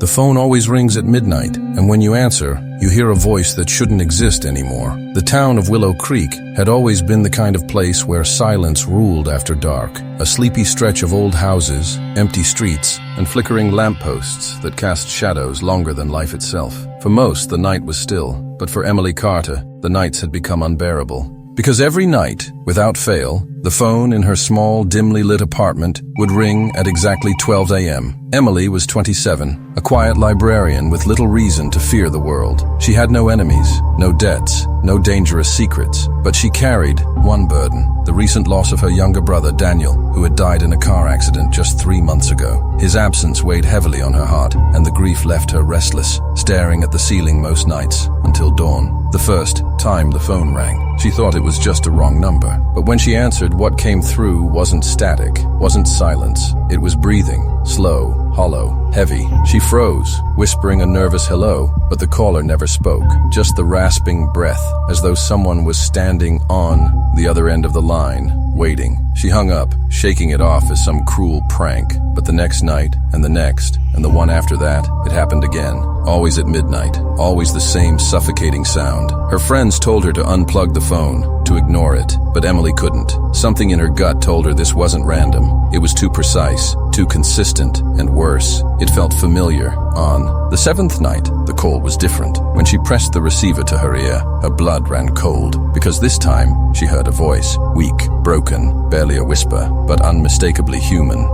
The phone always rings at midnight, and when you answer, you hear a voice that shouldn't exist anymore. The town of Willow Creek had always been the kind of place where silence ruled after dark, a sleepy stretch of old houses, empty streets, and flickering lampposts that cast shadows longer than life itself. For most, the night was still, but for Emily Carter, the nights had become unbearable. Because every night, without fail, the phone in her small, dimly lit apartment would ring at exactly 12 a.m. Emily was 27, a quiet librarian with little reason to fear the world. She had no enemies, no debts, no dangerous secrets, but she carried one burden, the recent loss of her younger brother, Daniel, who had died in a car accident just 3 months ago. His absence weighed heavily on her heart, and the grief left her restless, staring at the ceiling most nights until dawn. The first time the phone rang, she thought it was just a wrong number. But when she answered, what came through wasn't static, wasn't silence. It was breathing, slow, hollow, heavy. She froze, whispering a nervous hello, but the caller never spoke, just the rasping breath, as though someone was standing on the other end of the line, waiting. She hung up, shaking it off as some cruel prank. But the next night, and the next, and the one after that, it happened again. Always at midnight, always the same suffocating sound. Her friends told her to unplug the phone, to ignore it, but Emily couldn't. Something in her gut told her this wasn't random. It was too precise, too consistent, and worse, it felt familiar. On the seventh night, the call was different. When she pressed the receiver to her ear, her blood ran cold, because this time she heard a voice, weak, broken, barely a whisper, but unmistakably human.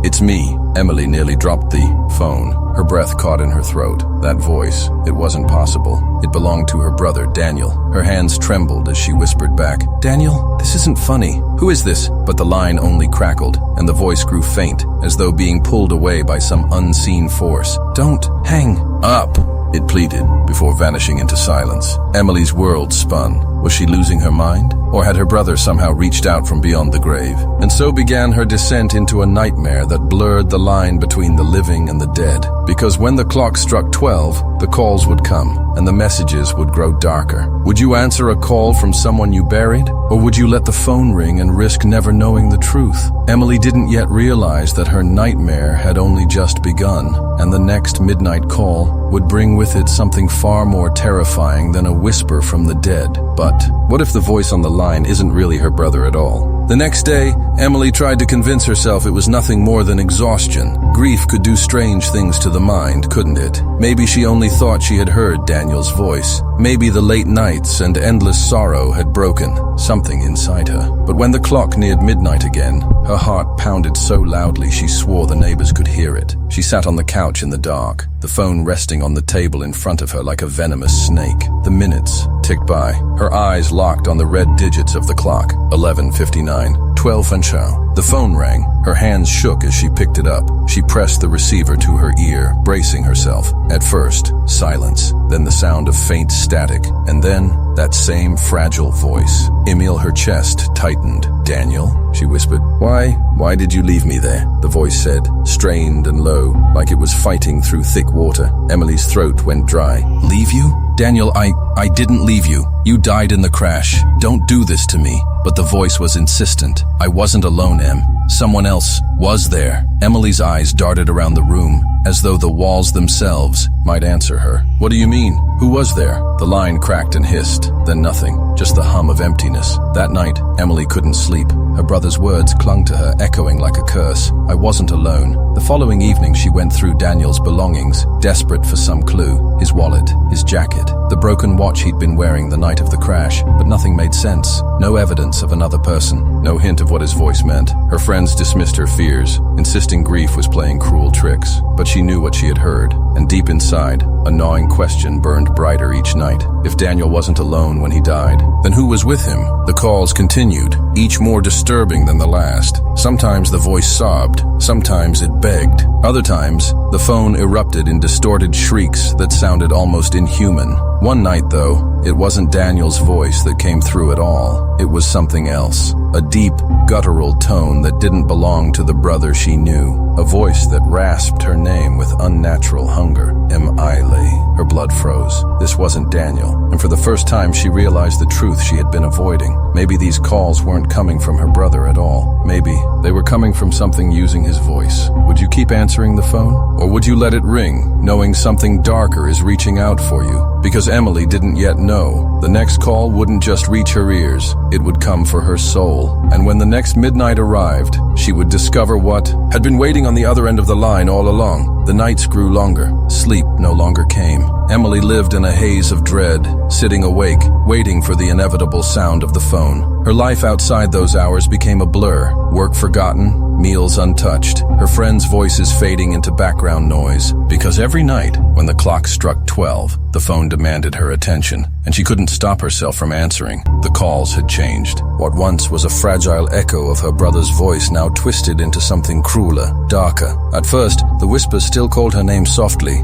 It's me. Emily nearly dropped the phone. Her breath caught in her throat. That voice, it wasn't possible. It belonged to her brother, Daniel. Her hands trembled as she whispered back, "Daniel, this isn't funny. Who is this?" But the line only crackled, and the voice grew faint, as though being pulled away by some unseen force. "Don't hang up," it pleaded, before vanishing into silence. Emily's world spun. Was she losing her mind? Or had her brother somehow reached out from beyond the grave? And so began her descent into a nightmare that blurred the line between the living and the dead. Because when the clock struck 12, the calls would come, and the messages would grow darker. Would you answer a call from someone you buried? Or would you let the phone ring and risk never knowing the truth? Emily didn't yet realize that her nightmare had only just begun, and the next midnight call would bring with it something far more terrifying than a whisper from the dead. But what if the voice on the line isn't really her brother at all? The next day, Emily tried to convince herself it was nothing more than exhaustion. Grief could do strange things to the mind, couldn't it? Maybe she only thought she had heard Daniel's voice. Maybe the late nights and endless sorrow had broken something inside her. But when the clock neared midnight again, her heart pounded so loudly she swore the neighbors could hear it. She sat on the couch in the dark, the phone resting on the table in front of her like a venomous snake. The minutes ticked by, her eyes locked on the red digits of the clock. 11:59, 12 and show. The phone rang. Her hands shook as she picked it up. She pressed the receiver to her ear, bracing herself. At first, silence, then the sound of faint static, and then that same fragile voice. Emil, her chest tightened. "Daniel?" she whispered. Why did you leave me there?" the voice said, strained and low, like it was fighting through thick water. Emily's throat went dry. "Leave you? Daniel, I didn't leave you. You died in the crash. Don't do this to me." But the voice was insistent. "I wasn't alone, Em. Someone else was there." Emily's eyes darted around the room, as though the walls themselves might answer her. "What do you mean? Who was there?" The line cracked and hissed, then nothing, just the hum of emptiness. That night, Emily couldn't sleep. Her brother's words clung to her, echoing like a curse. "I wasn't alone." The following evening, she went through Daniel's belongings, desperate for some clue. His wallet, his jacket, the broken watch he'd been wearing the night of the crash, but nothing made sense. No evidence of another person, no hint of what his voice meant. Her friends dismissed her fears, insisting grief was playing cruel tricks. But she knew what she had heard, and deep inside, a gnawing question burned brighter each night. If Daniel wasn't alone when he died, then who was with him? The calls continued, each more disturbing than the last. Sometimes the voice sobbed, sometimes it begged. Other times, the phone erupted in distorted shrieks that sounded almost inhuman. One night, though, it wasn't Daniel's voice that came through at all. It was something else. A deep, guttural tone that didn't belong to the brother she knew. A voice that rasped her name with unnatural hunger. Emily. Her blood froze. This wasn't Daniel, and for the first time she realized the truth she had been avoiding. Maybe these calls weren't weren't coming from her brother at all. Maybe they were coming from something using his voice. Would you keep answering the phone? Or would you let it ring, knowing something darker is reaching out for you? Because Emily didn't yet know, the next call wouldn't just reach her ears, it would come for her soul. And when the next midnight arrived, she would discover what had been waiting on the other end of the line all along. The nights grew longer. Sleep no longer came. Emily lived in a haze of dread, sitting awake, waiting for the inevitable sound of the phone. Her life outside those hours became a blur. Work forgotten, meals untouched, her friends' voices fading into background noise. Because every night, when the clock struck 12, the phone demanded her attention, and she couldn't stop herself from answering. The calls had changed. What once was a fragile echo of her brother's voice now twisted into something crueler, darker. At first, the whispers still called her name softly,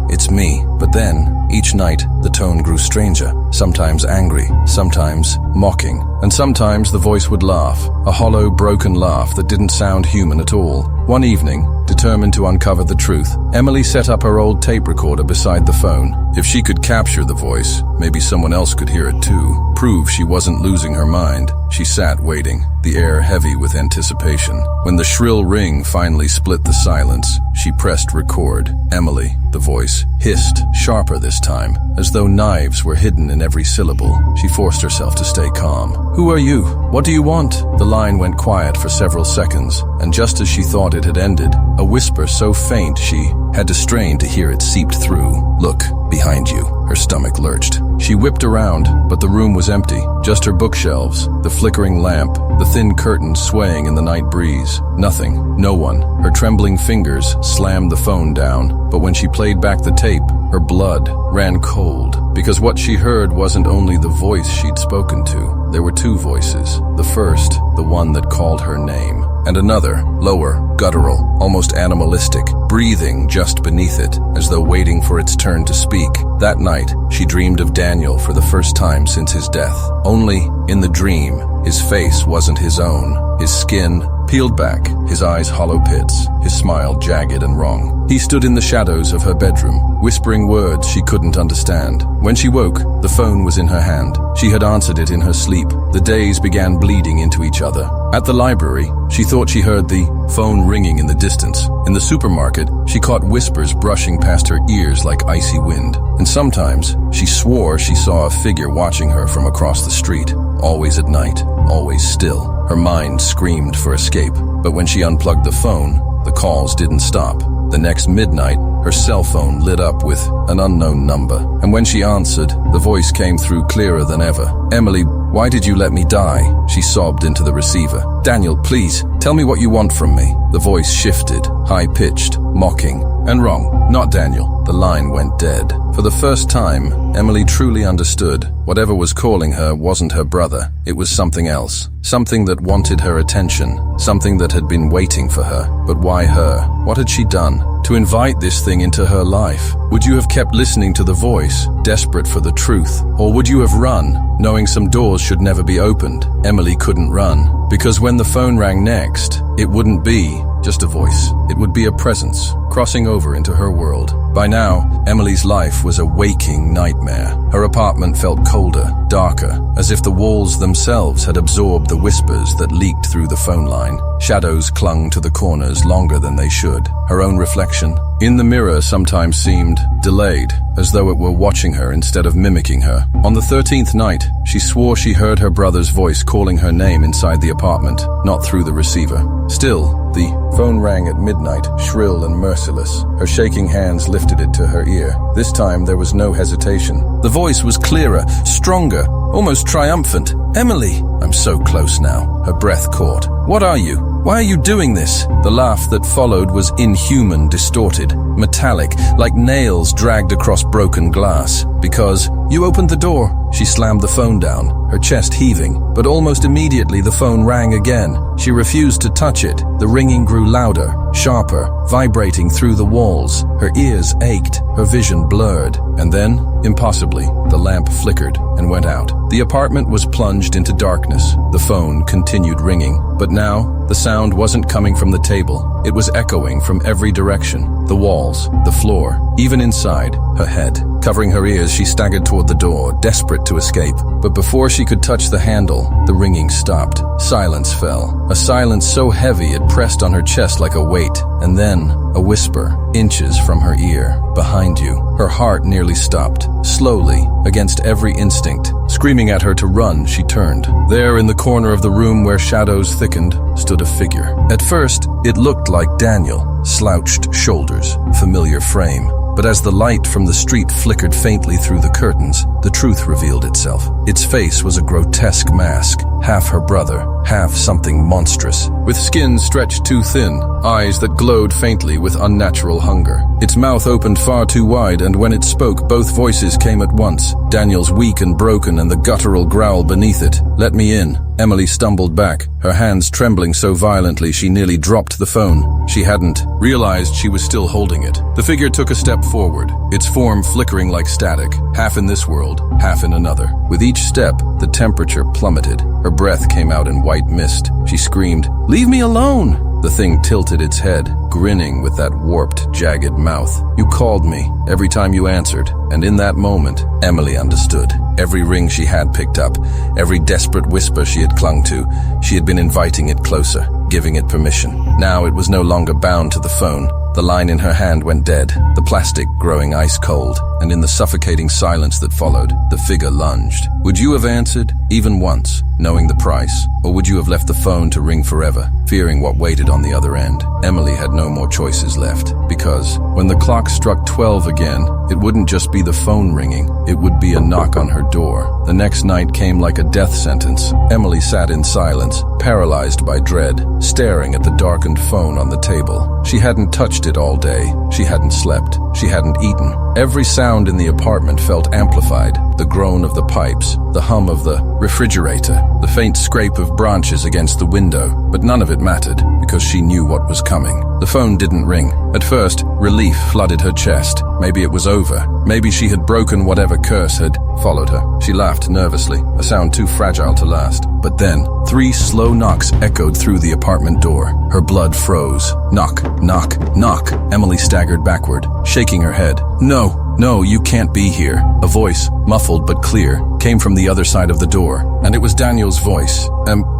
it's me. But then, each night, the tone grew stranger, sometimes angry, sometimes mocking, and sometimes the voice would laugh, a hollow, broken laugh that didn't sound human at all. One evening, determined to uncover the truth, Emily set up her old tape recorder beside the phone. If she could capture the voice, maybe someone else could hear it too. Prove she wasn't losing her mind. She sat waiting, the air heavy with anticipation. When the shrill ring finally split the silence, she pressed record. Emily, the voice, hissed, sharper this time, as though knives were hidden in every syllable. She forced herself to stay calm. "Who are you? What do you want?" The line went quiet for several seconds, and just as she thought it had ended, a whisper so faint she had to strain to hear it seeped through. "Look, behind you." Her stomach lurched. She whipped around, but the room was empty. Just her bookshelves, the flickering lamp, the thin curtains swaying in the night breeze. Nothing, no one. Her trembling fingers slammed the phone down, but when she played back the tape, her blood ran cold. Because what she heard wasn't only the voice she'd spoken to. There were two voices. The first, the one that called her name, and another, lower, guttural, almost animalistic, breathing just beneath it, as though waiting for its turn to speak. That night, she dreamed of Daniel for the first time since his death. Only, in the dream, his face wasn't his own. His skin peeled back, his eyes hollow pits, his smile jagged and wrong. He stood in the shadows of her bedroom, whispering words she couldn't understand. When she woke, the phone was in her hand. She had answered it in her sleep. The days began bleeding into each other. At the library, she thought she heard the phone ringing in the distance. In the supermarket, she caught whispers brushing past her ears like icy wind. And sometimes, she swore she saw a figure watching her from across the street, always at night, always still. Her mind screamed for escape, but when she unplugged the phone, the calls didn't stop. The next midnight, her cell phone lit up with an unknown number, and when she answered, the voice came through clearer than ever. "Emily, why did you let me die?" She sobbed into the receiver. "Daniel, please, tell me what you want from me." The voice shifted, high-pitched, mocking, and wrong. "Not Daniel." The line went dead. For the first time, Emily truly understood. Whatever was calling her wasn't her brother. It was something else. Something that wanted her attention. Something that had been waiting for her. But why her? What had she done to invite this thing into her life? Would you have kept listening to the voice, desperate for the truth? Or would you have run, knowing some doors should never be opened? Emily couldn't run, because when the phone rang next, it wouldn't be just a voice. It would be a presence, crossing over into her world. By now, Emily's life was a waking nightmare. Her apartment felt colder, darker, as if the walls themselves had absorbed the whispers that leaked through the phone line. Shadows clung to the corners longer than they should. Her own reflection in the mirror sometimes seemed delayed, as though it were watching her instead of mimicking her. On the 13th night, she swore she heard her brother's voice calling her name inside the apartment, not through the receiver. Still, the phone rang at midnight, shrill and merciless. Her shaking hands lifted it to her ear. This time, there was no hesitation. The voice was clearer, stronger, almost triumphant. "Emily!" "I'm so close now." Her breath caught. "What are you? Why are you doing this?" The laugh that followed was inhuman, distorted, metallic, like nails dragged across broken glass. "Because you opened the door." She slammed the phone down, her chest heaving, but almost immediately the phone rang again. She refused to touch it. The ringing grew louder, sharper, vibrating through the walls. Her ears ached, her vision blurred. And then, impossibly, the lamp flickered and went out. The apartment was plunged into darkness. The phone continued ringing, but now the sound wasn't coming from the table. It was echoing from every direction. The walls, the floor, even inside her head. Covering her ears, she staggered toward the door, desperate to escape. But before she could touch the handle, the ringing stopped. Silence fell. A silence so heavy it pressed on her chest like a weight. And then, a whisper, inches from her ear. Behind you. Her heart nearly stopped. Slowly, against every instinct. Screaming at her to run, she turned. There, in the corner of the room where shadows thickened, stood a figure. At first, it looked like Daniel. Slouched shoulders, familiar frame. But as the light from the street flickered faintly through the curtains, the truth revealed itself. Its face was a grotesque mask, half her brother, half something monstrous, with skin stretched too thin, eyes that glowed faintly with unnatural hunger. Its mouth opened far too wide, and when it spoke, both voices came at once, Daniel's weak and broken and the guttural growl beneath it. "Let me in." Emily stumbled back, her hands trembling so violently she nearly dropped the phone. She hadn't realized she was still holding it. The figure took a step forward, its form flickering like static, half in this world, half in another. With each step, the temperature plummeted. Her breath came out in white mist. She screamed, "Leave me alone!" The thing tilted its head, grinning with that warped, jagged mouth. "You called me, every time you answered." And in that moment, Emily understood. Every ring she had picked up, every desperate whisper she had clung to, she had been inviting it closer, giving it permission. Now it was no longer bound to the phone. The line in her hand went dead, the plastic growing ice cold, and in the suffocating silence that followed, the figure lunged. Would you have answered, even once, knowing the price? Or would you have left the phone to ring forever, fearing what waited on the other end? Emily had no more choices left, because when the clock struck 12 again, it wouldn't just be the phone ringing, it would be a knock on her door. The next night came like a death sentence. Emily sat in silence, paralyzed by dread, staring at the darkened phone on the table. She hadn't touched it all day. She hadn't slept. She hadn't eaten. Every sound in the apartment felt amplified. The groan of the pipes, the hum of the refrigerator, the faint scrape of branches against the window. But none of it mattered, because she knew what was coming. The phone didn't ring. At first, relief flooded her chest. Maybe it was over. Maybe she had broken whatever curse had followed her. She laughed nervously, a sound too fragile to last. But then, 3 slow knocks echoed through the apartment door. Her blood froze. Knock, knock, knock. Emily staggered backward, shaking her head. No, you can't be here. A voice, muffled but clear, came from the other side of the door, and it was Daniel's voice.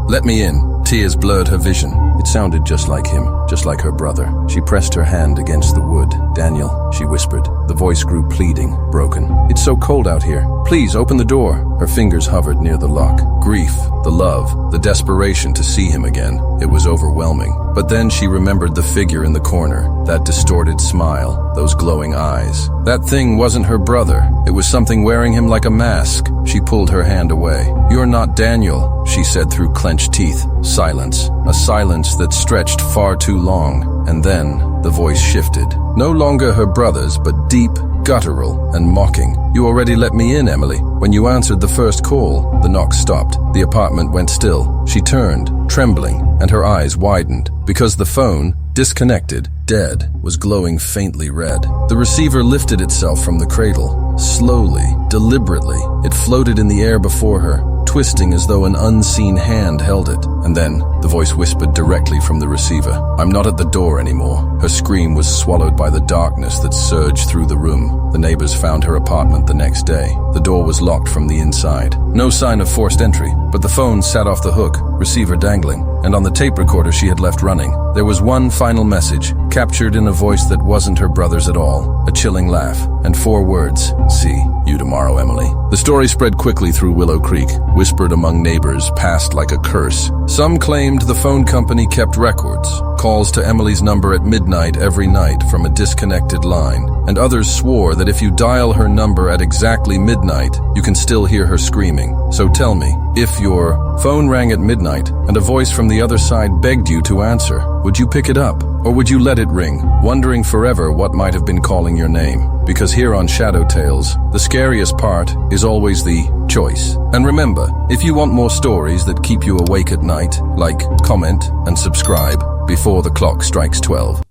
Let me in." Tears blurred her vision. It sounded just like him, just like her brother. She pressed her hand against the wood. "Daniel," she whispered. The voice grew pleading, broken. "It's so cold out here. Please, open the door." Her fingers hovered near the lock. Grief, the love, the desperation to see him again. It was overwhelming. But then she remembered the figure in the corner, that distorted smile, those glowing eyes. That thing wasn't her brother. It was something wearing him like a mask. She pulled her hand away. "You're not Daniel," she said through clenched teeth. Silence. A silence that stretched far too long. And then, the voice shifted. No longer her brother's, but deep, guttural, and mocking. "You already let me in, Emily. When you answered the first call." The knock stopped. The apartment went still. She turned, trembling, and her eyes widened, because the phone, disconnected, dead, was glowing faintly red. The receiver lifted itself from the cradle. Slowly, deliberately, it floated in the air before her, twisting as though an unseen hand held it. And then, the voice whispered directly from the receiver, "I'm not at the door anymore." Her scream was swallowed by the darkness that surged through the room. The neighbors found her apartment the next day. The door was locked from the inside. No sign of forced entry, but the phone sat off the hook, receiver dangling, and on the tape recorder she had left running, there was one final message, captured in a voice that wasn't her brother's at all. A chilling laugh, and 4 words, "See you tomorrow, Emily." The story spread quickly through Willow Creek, whispered among neighbors, passed like a curse. Some claimed the phone company kept records, calls to Emily's number at midnight every night from a disconnected line, and others swore that if you dial her number at exactly midnight, you can still hear her screaming. So tell me, if your phone rang at midnight and a voice from the other side begged you to answer, would you pick it up? Or would you let it ring, wondering forever what might have been calling your name? Because here on Shadow Tales, the scariest part is always the choice. And remember, if you want more stories that keep you awake at night, like, comment, and subscribe before the clock strikes 12.